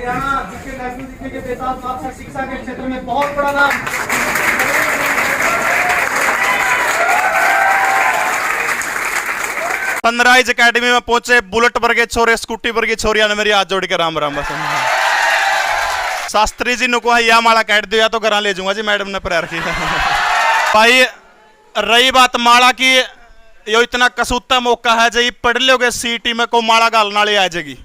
हरियाणा जिसके नेशनल दिखने के बेताब साथ साथ शिक्षा के क्षेत्र में बहुत बड़ा नाम। सनराइज एकेडमी में पहुंचे बुलेट वर्गे छोरे, स्कूटी वर्गी छोरिया ने मेरी हाथ जोड़ के राम राम बस। शास्त्री जी ने कहा या माला काट दो या तो घर ले जाऊंगा जी, मैडम ने प्रेयर की। भाई रही बात माला की, यो इतना कसूता मौका है जी, पढ़ लोगे सीटी में को माला गालन वाली आ जाएगी।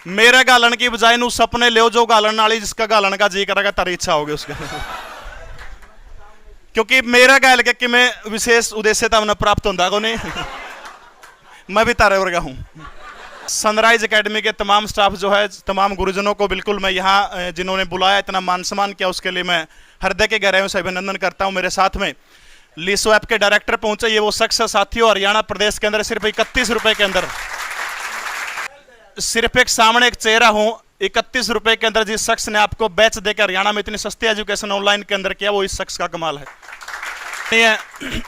मेरे गालन की बजाय नू सपने ले जो गालन वाली, जिसका गालन का जी करेगा तारी इच्छा होगी उसका। क्योंकि मेरा गाल के कि मैं विशेष उद्देश्य था उन्हें प्राप्त होता को नहीं। मैं भी तारे वर्गा हूं। सनराइज एकेडमी के तमाम स्टाफ जो है, तमाम गुरुजनों को बिल्कुल मैं यहाँ जिन्होंने बुलाया, इतना मान सम्मान किया, उसके लिए मैं हृदय के गहराइयों से अभिनंदन करता हूं। मेरे साथ में लीसो ऐप के डायरेक्टर पहुंचे, ये वो शख्स साथियों हरियाणा प्रदेश के अंदर सिर्फ 31 रुपए के अंदर, सिर्फ एक सामने एक चेहरा हूं, 31 रुपए के अंदर जिस शख्स ने आपको बैच देकर हरियाणा में इतनी सस्ती एजुकेशन ऑनलाइन के अंदर किया, वो इस शख्स का कमाल है।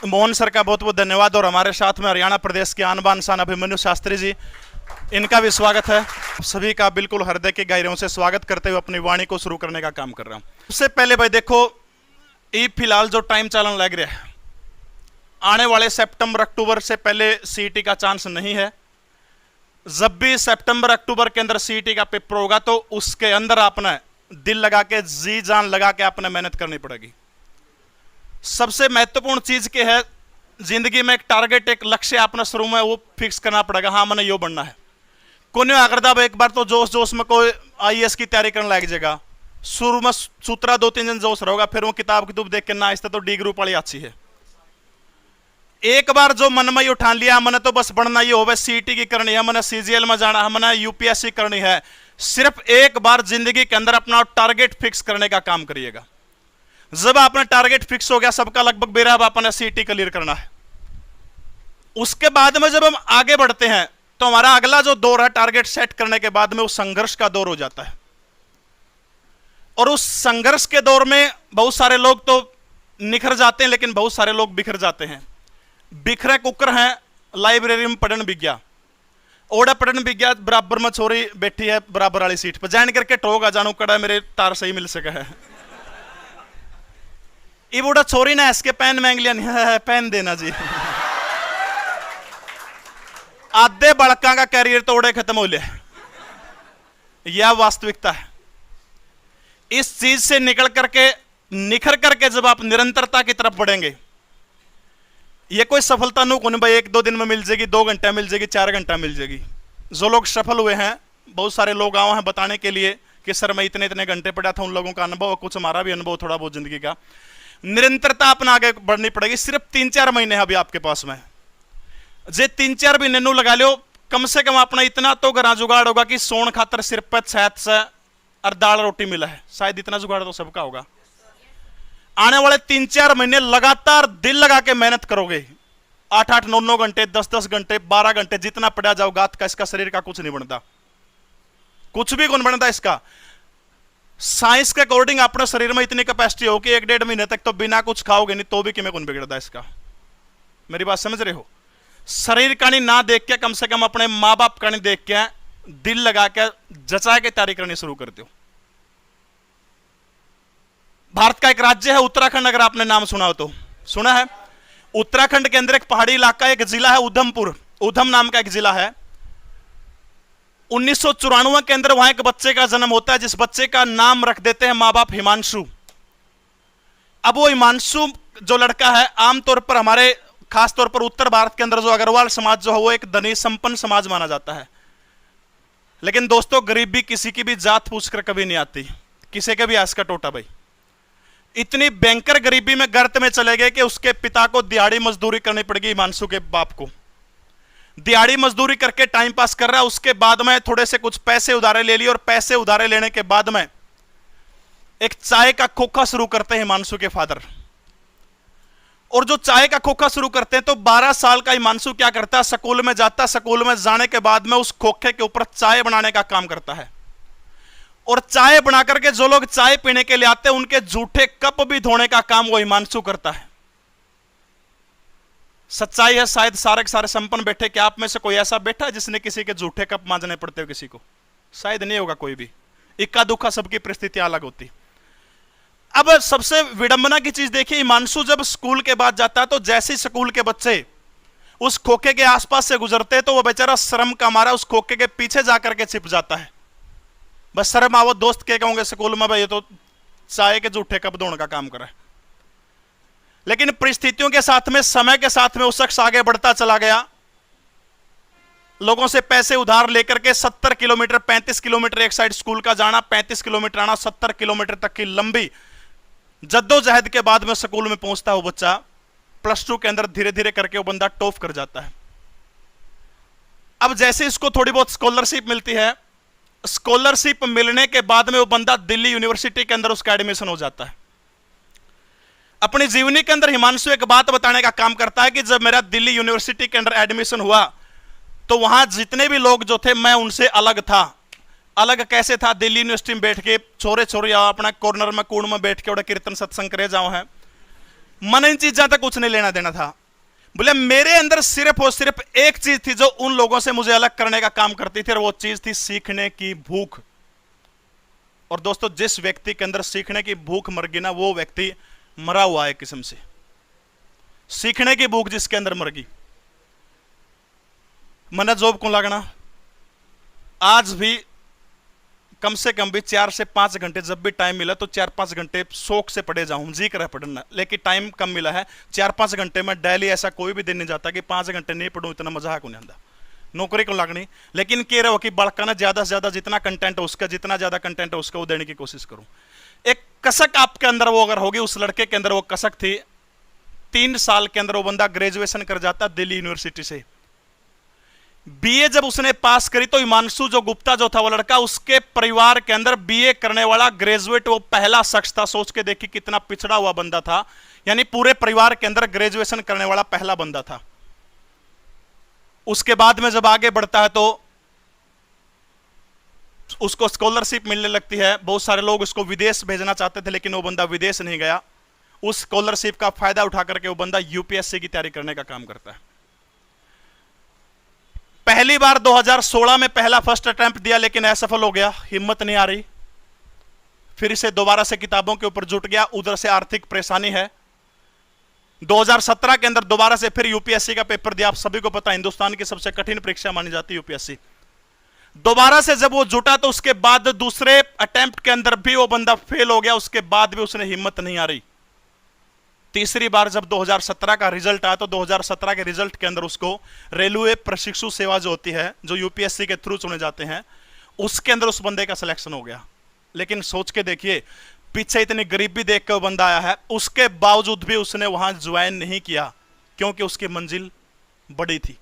मोहन सर का बहुत बहुत धन्यवाद। और हमारे साथ में हरियाणा प्रदेश के आन बान शान अभिमन्यु शास्त्री जी, इनका भी स्वागत है। सभी का बिल्कुल हृदय के गहराइयों से स्वागत करते हुए अपनी वाणी को शुरू करने का काम कर रहा हूं। सबसे पहले भाई देखो, ये फिलहाल जो टाइम चालन लग रहा है, आने वाले सितंबर अक्टूबर से पहले सीईटी का चांस नहीं है। जब भी सितंबर अक्टूबर के अंदर सीईटी का पेपर होगा तो उसके अंदर आपने दिल लगा के, जी जान लगा के आपने मेहनत करनी पड़ेगी। सबसे महत्वपूर्ण चीज के है, जिंदगी में एक टारगेट, एक लक्ष्य आपने शुरू में वो फिक्स करना पड़ेगा। हाँ मैंने यो बनना है। कोई अगर दब एक बार तो जोश जोश में कोई आईएएस की तैयारी करने लग जाएगा, शुरू में सूत्रा 2-3 दिन जोश रहेगा, फिर वो किताब देख के ना, इससे तो डी ग्रुप वाली अच्छी है। एक बार जो मन में ही उठा लिया, मैंने तो बस बढ़ना ही हो, सीईटी की करनी है, मैंने सीजीएल में जाना है, मैंने यूपीएससी करनी है, सिर्फ एक बार जिंदगी के अंदर अपना टारगेट फिक्स करने का काम करिएगा। जब आपने टारगेट फिक्स हो गया, सबका लगभग बेरा, अब आपने सीईटी क्लियर करना है। उसके बाद में जब हम आगे बढ़ते हैं तो हमारा अगला जो दौर है, टारगेट सेट करने के बाद में, वो संघर्ष का दौर हो जाता है। और उस संघर्ष के दौर में बहुत सारे लोग तो निखर जाते हैं, लेकिन बहुत सारे लोग बिखर जाते हैं। बिखरे कुकर हैं, लाइब्रेरी में पढ़न विज्ञा, ओड़ा पढ़न विज्ञा, बराबर में छोरी बैठी है बराबर वाली सीट पर, जान करके ठोगा जानू कड़ा मेरे तार सही मिल सका है। ये बूढ़ा छोरी ना इसके पेन मांग लिया, नहीं पेन देना जी। आधे बड़का का कैरियर तोड़े खत्म हो लिया। यह वास्तविकता है। इस चीज से निकल करके, निखर करके जब आप निरंतरता की तरफ बढ़ेंगे, ये कोई सफलता नु कौन भाई 1-2 दिन में मिल जाएगी, 2 घंटे मिल जाएगी, 4 घंटा मिल जाएगी। जो लोग सफल हुए हैं, बहुत सारे लोग आए हैं बताने के लिए कि सर मैं इतने इतने घंटे पढ़ा था, उन लोगों का अनुभव, कुछ हमारा भी अनुभव थोड़ा बहुत जिंदगी का। निरंतरता अपना आगे बढ़नी पड़ेगी। सिर्फ 3-4 महीने अभी आपके पास में, जे 3-4 महीने नू लगा लो, कम से कम अपना इतना तो घरा जुगाड़ होगा कि सोन खातर सिर पर छत से और दाल रोटी मिला है। शायद इतना जुगाड़ तो सबका होगा। आने वाले 3-4 महीने लगातार दिल लगा के मेहनत करोगे, 8-8, 9-9 घंटे, 10-10 घंटे, 12 घंटे, जितना पढ़ा जाओ गात का, इसका शरीर का कुछ नहीं बनता, कुछ भी कौन बनता इसका। साइंस के अकॉर्डिंग अपने शरीर में इतनी कैपेसिटी हो कि 1-1.5 महीने तक तो बिना कुछ खाओगे नहीं तो भी कि मैं कौन बिगड़ता इसका। मेरी बात समझ रहे हो? शरीर का नहीं ना देख के, कम से कम अपने माँ बाप का नहीं देख के, दिल लगा के जचा के तैयारी करनी शुरू करते हो। भारत का एक राज्य है उत्तराखंड, अगर आपने नाम सुना हो तो सुना है। उत्तराखंड के अंदर एक पहाड़ी इलाका, एक जिला है उधमपुर, उधम नाम का एक जिला है। 1994 के अंदर वहां एक बच्चे का जन्म होता है, जिस बच्चे का नाम रख देते हैं माँ बाप हिमांशु। अब वो हिमांशु जो लड़का है, आमतौर पर हमारे खासतौर पर उत्तर भारत के अंदर जो अग्रवाल समाज जो है, वो एक धनी संपन्न समाज माना जाता है। लेकिन दोस्तों, गरीबी किसी की भी जात पूछकर कभी नहीं आती, किसी के भी आस का टोटा भाई। इतनी भयंकर गरीबी में गर्त में चले गए कि उसके पिता को दिहाड़ी मजदूरी करनी पड़ेगी। हिमांशु के बाप को दिहाड़ी मजदूरी करके टाइम पास कर रहा है। उसके बाद में थोड़े से कुछ पैसे उधारे ले लिए, और पैसे उधारे लेने के बाद में एक चाय का खोखा शुरू करते हैं हिमांशु के फादर। और जो चाय का खोखा शुरू करते हैं तो 12 साल का हिमांशु क्या करता है, स्कूल में जाता, स्कूल में जाने के बाद में उस खोखे के ऊपर चाय बनाने का काम करता है। और चाय बना करके जो लोग चाय पीने के लिए आते हैं, उनके जूठे कप भी धोने का काम वो हिमांशु करता है। सच्चाई है, शायद सारे के सारे संपन्न बैठे, क्या आप में से कोई ऐसा बैठा है जिसने किसी के जूठे कप मांजने पड़ते हो किसी को? शायद नहीं होगा कोई भी, इक्का दुक्का सबकी परिस्थितियां अलग होती। अब सबसे विडंबना की चीज देखिए, हिमांशु जब स्कूल के बाद जाता है तो जैसे ही स्कूल के बच्चे उस खोखे के आसपास से गुजरते तो वो बेचारा शर्म का मारा उस खोखे के पीछे जाकर के छिप जाता है। बस शर्म आवो, दोस्त के कहूंगे स्कूल में भाई ये तो चाय के जूठे कब दौड़ का काम करे। लेकिन परिस्थितियों के साथ में, समय के साथ में वो शख्स आगे बढ़ता चला गया। लोगों से पैसे उधार लेकर के 70 किलोमीटर 35 किलोमीटर एक साइड स्कूल का जाना, 35 किलोमीटर आना, 70 किलोमीटर तक की लंबी जद्दोजहद के बाद में स्कूल में पहुंचता है वो बच्चा। +2 के अंदर धीरे धीरे करके वो बंदा टॉप कर जाता है। अब जैसे इसको थोड़ी बहुत स्कॉलरशिप मिलती है, स्कॉलरशिप मिलने के बाद में वो बंदा दिल्ली यूनिवर्सिटी के अंदर उसका एडमिशन हो जाता है। अपनी जीवनी के अंदर हिमांशु एक बात बताने का काम करता है कि जब मेरा दिल्ली यूनिवर्सिटी के अंदर एडमिशन हुआ तो वहां जितने भी लोग जो थे मैं उनसे अलग था। अलग कैसे था? दिल्ली यूनिवर्सिटी में बैठ के छोरे छोरे अपना कॉर्नर में कूड़ में बैठ के और कीर्तन सत्संग करे जाओ है, मन इन चीजों तक कुछ नहीं लेना देना था। बोले मेरे अंदर सिर्फ और सिर्फ एक चीज थी जो उन लोगों से मुझे अलग करने का काम करती थी, और वो चीज थी सीखने की भूख। और दोस्तों, जिस व्यक्ति के अंदर सीखने की भूख मर गई ना, वो व्यक्ति मरा हुआ है किस्म से। सीखने की भूख जिसके अंदर मर गई, मना जॉब को लगना। आज भी कम से कम भी 4 से 5 घंटे जब भी टाइम मिला तो 4-5 घंटे शौक से पढ़े जाऊं, जी कर पढ़ना, लेकिन टाइम कम मिला है। 4-5 घंटे में डेली ऐसा कोई भी दिन नहीं जाता कि 5 घंटे नहीं पढ़ूं, इतना मजाक नहीं आता। नौकरी को लगनी, लेकिन कह रहे हो कि बड़का ना ज्यादा से ज्यादा जितना कंटेंट है उसका, जितना ज्यादा कंटेंट है उसका वो देने की कोशिश करूं। एक कसक आपके अंदर वो अगर होगी, उस लड़के के अंदर वो कसक थी। 3 साल के अंदर वो बंदा ग्रेजुएशन कर जाता दिल्ली यूनिवर्सिटी से। बीए जब उसने पास करी तो हिमांशु जो गुप्ता जो था वो लड़का, उसके परिवार के अंदर बीए करने वाला ग्रेजुएट वो पहला शख्स था। सोच के देखिए कितना पिछड़ा हुआ बंदा था, यानी पूरे परिवार के अंदर ग्रेजुएशन करने वाला पहला बंदा था। उसके बाद में जब आगे बढ़ता है तो उसको स्कॉलरशिप मिलने लगती है। बहुत सारे लोग उसको विदेश भेजना चाहते थे, लेकिन वो बंदा विदेश नहीं गया। उस स्कॉलरशिप का फायदा उठा करके वो बंदा यूपीएससी की तैयारी करने का काम करता है। पहली बार 2016 में पहला फर्स्ट अटेम्प्ट दिया, लेकिन असफल हो गया, हिम्मत नहीं आ रही। फिर इसे दोबारा से किताबों के ऊपर जुट गया, उधर से आर्थिक परेशानी है। 2017 के अंदर दोबारा से फिर यूपीएससी का पेपर दिया। आप सभी को पता है हिंदुस्तान की सबसे कठिन परीक्षा मानी जाती है यूपीएससी। दोबारा से जब वो जुटा तो उसके बाद दूसरे अटेम्प्ट के अंदर भी वो बंदा फेल हो गया। उसके बाद भी उसने हिम्मत नहीं आ रही। तीसरी बार जब 2017 का रिजल्ट आया तो 2017 के रिजल्ट के अंदर उसको रेलवे प्रशिक्षु सेवा जो होती है, जो यूपीएससी के थ्रू चुने जाते हैं, उसके अंदर उस बंदे का सिलेक्शन हो गया। लेकिन सोच के देखिए, पीछे इतनी गरीबी देख के वो बंदा आया है, उसके बावजूद भी उसने वहां ज्वाइन नहीं किया, क्योंकि उसकी मंजिल बड़ी थी।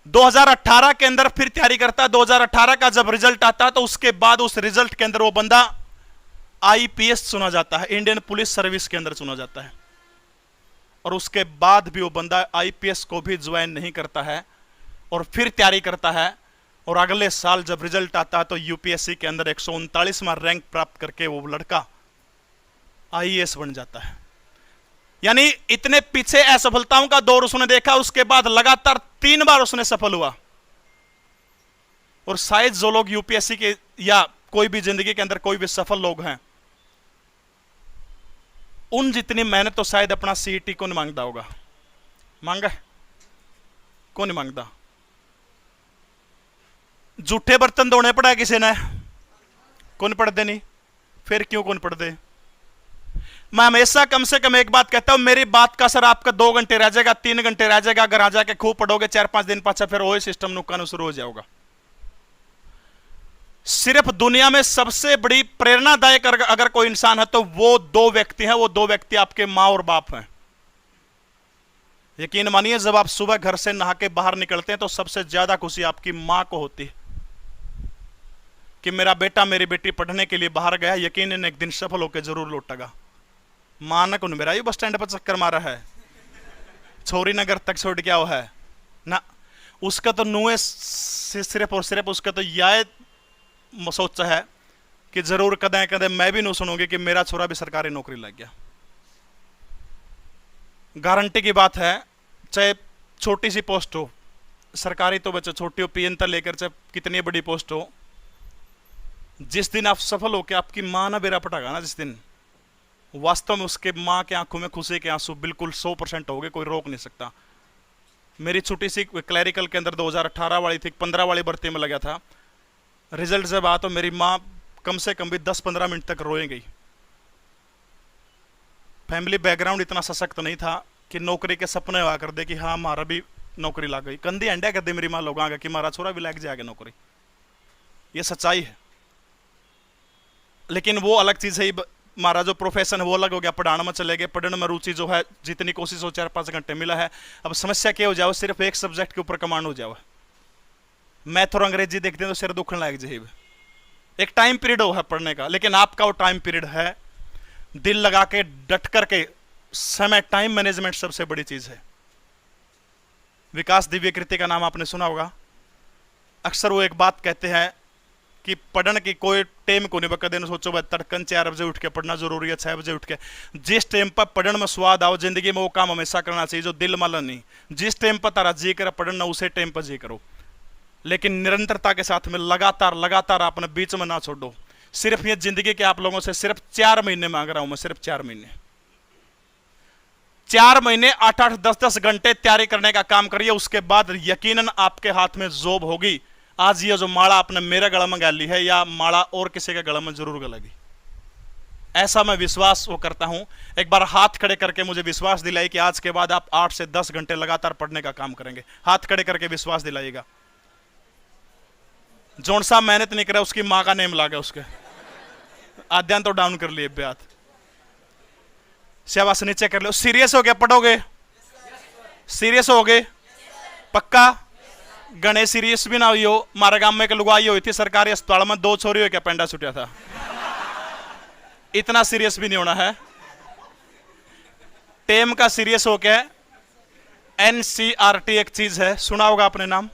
2018 के अंदर फिर तैयारी करता। 2018 का जब रिजल्ट आता तो उसके बाद उस रिजल्ट के अंदर वो बंदा आईपीएस चुना जाता है, इंडियन पुलिस सर्विस के अंदर चुना जाता है। और उसके बाद भी वो बंदा आईपीएस को भी ज्वाइन नहीं करता है और फिर तैयारी करता है। और अगले साल जब रिजल्ट आता है तो यूपीएससी के अंदर 139वां रैंक प्राप्त करके वो लड़का आईएएस बन जाता है। यानी इतने पीछे असफलताओं का दौर उसने देखा, उसके बाद लगातार 3 बार उसने सफल हुआ। और शायद जो लोग यूपीएससी के या कोई भी जिंदगी के अंदर कोई भी सफल लोग हैं, उन जितनी मेहनत तो शायद अपना सीईटी को नहीं मांगता होगा। मांगा है? कौन नहीं मांगता? जूठे बर्तन धोने पड़ा है किसी ने, कौन पढ़ते नहीं? फिर क्यों कौन पढ़ते? मैं हमेशा कम से कम एक बात कहता हूं, मेरी बात का असर आपका 2 घंटे रह जाएगा, 3 घंटे रह जाएगा। अगर आ जाके खूब पढ़ोगे 4-5 दिन पाछा, फिर वही सिस्टम नुक्कान शुरू हो जाएगा। सिर्फ दुनिया में सबसे बड़ी प्रेरणादायक अगर कोई इंसान है तो वो 2 व्यक्ति हैं। वो 2 व्यक्ति आपके मां और बाप हैं। यकीन मानिए, जब आप सुबह घर से नहा के बाहर निकलते हैं तो सबसे ज्यादा खुशी आपकी मां को होती है कि मेरा बेटा मेरी बेटी पढ़ने के लिए बाहर गया, यकीनन एक दिन सफल होकर जरूर लौटेगा। मां ने कौन मेरा ये बस स्टैंड पर चक्कर मारा है, छोरी नगर तक छोड़ गया वो है ना, उसका तो नुए सिर्फ और सिर्फ उसका तो यह सोचा है कि जरूर कदे कदे मैं भी नहीं सुनूंगी कि मेरा छोरा भी सरकारी नौकरी लग गया। गारंटी की बात है, चाहे छोटी सी पोस्ट हो, सरकारी तो बच्चे छोटी हो, पीएन तक लेकर चाहे कितनी बड़ी पोस्ट हो, जिस दिन आप सफल हो के आपकी माँ ना बेरा पटागा ना, जिस दिन वास्तव में उसके माँ के आंखों में खुशी के आंसू बिल्कुल 100% हो गए, कोई रोक नहीं सकता। मेरी छोटी सी क्लैरिकल के अंदर 2018 वाली थी, 15 वाली भर्ती में लगा था। रिजल्ट जब आया तो मेरी माँ कम से कम भी 10-15 मिनट तक रोए गई। फैमिली बैकग्राउंड इतना सशक्त नहीं था कि नौकरी के सपने हुआ कर दे कि हाँ हमारा भी नौकरी लग गई। कंधी अंडा कर दे मेरी माँ लोग आगे कि हमारा छोरा भी लग जाएगा नौकरी। ये सच्चाई है। लेकिन वो अलग चीज है, हमारा जो प्रोफेशन है वो अलग हो गया, पढ़ाने में चले गए। पढ़ने में रुचि जो है, जितनी कोशिश हो 4-5 घंटे मिला है। अब समस्या क्या हो जाओ, सिर्फ एक सब्जेक्ट के ऊपर कमांड हो जाओ। मैथ और अंग्रेजी देखते हैं तो सिर दुखने लग जाए। एक टाइम पीरियड हो है पढ़ने का, लेकिन आपका वो टाइम पीरियड है दिल लगा के डट करके समय, टाइम मैनेजमेंट सबसे बड़ी चीज है। विकास दिव्यकृति का नाम आपने सुना होगा। अक्सर वो एक बात कहते हैं कि पढ़ने की कोई टाइम को नहीं बका देना। सोचो भाई तड़कन 4 बजे उठ के पढ़ना जरूरी है, 6 बजे उठ के। जिस टाइम पर पढ़ने में स्वाद आओ जिंदगी में, वो काम हमेशा करना चाहिए जो दिल माला नहीं। जिस टाइम पर तारा जी कर पढ़ना, उसे टाइम पर जी करो, लेकिन निरंतरता के साथ में लगातार अपने बीच में ना छोड़ो। सिर्फ ये जिंदगी के आप लोगों से सिर्फ 4 महीने मांग रहा हूं मैं, सिर्फ 4 महीने। 4 महीने 8-8, 10-10 घंटे तैयारी करने का काम करिए। उसके बाद यकीनन आपके हाथ में जॉब होगी। आज ये जो माला आपने मेरे गला में गाली है, या माला और किसी के गला में जरूर गलेगी, ऐसा मैं विश्वास वो करता हूं। एक बार हाथ खड़े करके मुझे विश्वास दिलाई कि आज के बाद आप 8 से 10 घंटे लगातार पढ़ने का काम करेंगे। हाथ खड़े करके विश्वास दिलाइएगा। जोन साहब मेहनत नहीं करे, उसकी मां का नेम लागे उसके। आद्यान तो डाउन कर लिए ब्यात, शाबाश नीचे कर लो। सीरियस हो गया पढ़ोगे? सीरियस हो गए पक्का? गणेश सीरियस भी ना हुई हो। हमारे गांव में एक लुगाई हुई थी सरकारी अस्पताल में, 2 छोरी हो क्या पेंडा छुटिया था। इतना सीरियस भी नहीं होना है। टेम का सीरियस हो क्या? एनसीईआरटी एक चीज है, सुना होगा आपने नाम।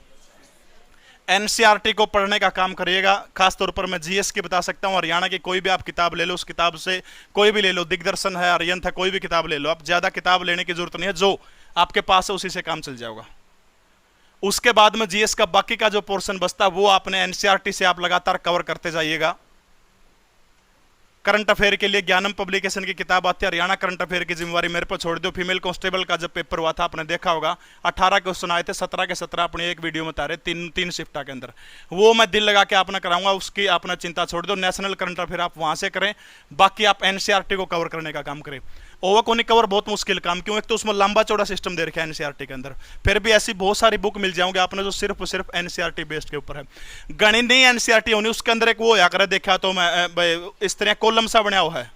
एनसीईआरटी को पढ़ने का काम करिएगा। खासतौर पर मैं जीएस की बता सकता हूं। हरियाणा की कोई भी आप किताब ले लो, उस किताब से कोई भी ले लो, दिग्दर्शन है, आर्यंत है, कोई भी किताब ले लो। आप ज्यादा किताब लेने की जरूरत नहीं है, जो आपके पास है उसी से काम चल जाएगा। उसके बाद में जीएस का बाकी का जो पोर्शन बचता है वो आपने एनसीईआरटी से आप लगातार कवर करते जाइएगा। करंट अफेयर के लिए ज्ञानम पब्लिकेशन की किताब आती है। हरियाणा करंट अफेयर की जिम्मेवारी मेरे पर छोड़ दो। फीमेल कांस्टेबल का जब पेपर हुआ था आपने देखा होगा, 18 क्वेश्चन आए थे, 17 के 17 अपने एक वीडियो में उतारे, तीन शिफ्टा के अंदर। वो मैं दिल लगा के आपने कराऊंगा, उसकी आपने चिंता छोड़ दो। नेशनल करंट अफेयर आप वहां से करें, बाकी आप एनसीईआरटी को कवर करने का काम करें। ओवर को नहीं कवर बहुत मुश्किल काम, क्यों? एक तो उसमें लंबा चौड़ा सिस्टम दे रखा है एनसीईआरटी के अंदर। फिर भी ऐसी बहुत सारी बुक मिल जाओगे आपने जो सिर्फ एनसीईआरटी बेस्ड के ऊपर है। गणित नहीं एनसीईआरटी होनी, उसके अंदर एक वो या कर देखा तो मैं इस तरह कॉलम सा बना हुआ है।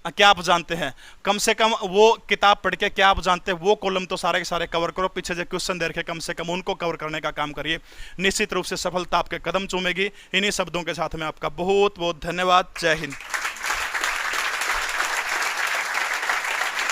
क्या आप जानते हैं? कम से कम वो किताब पढ़ के क्या आप जानते हैं वो कॉलम तो सारे के सारे कवर करो। पीछे जो क्वेश्चन दे रखे कम से कम उनको कवर करने का काम करिए। निश्चित रूप से सफलता आपके कदम चूमेगी। इन्हीं शब्दों के साथ में आपका बहुत बहुत धन्यवाद। जय हिंद।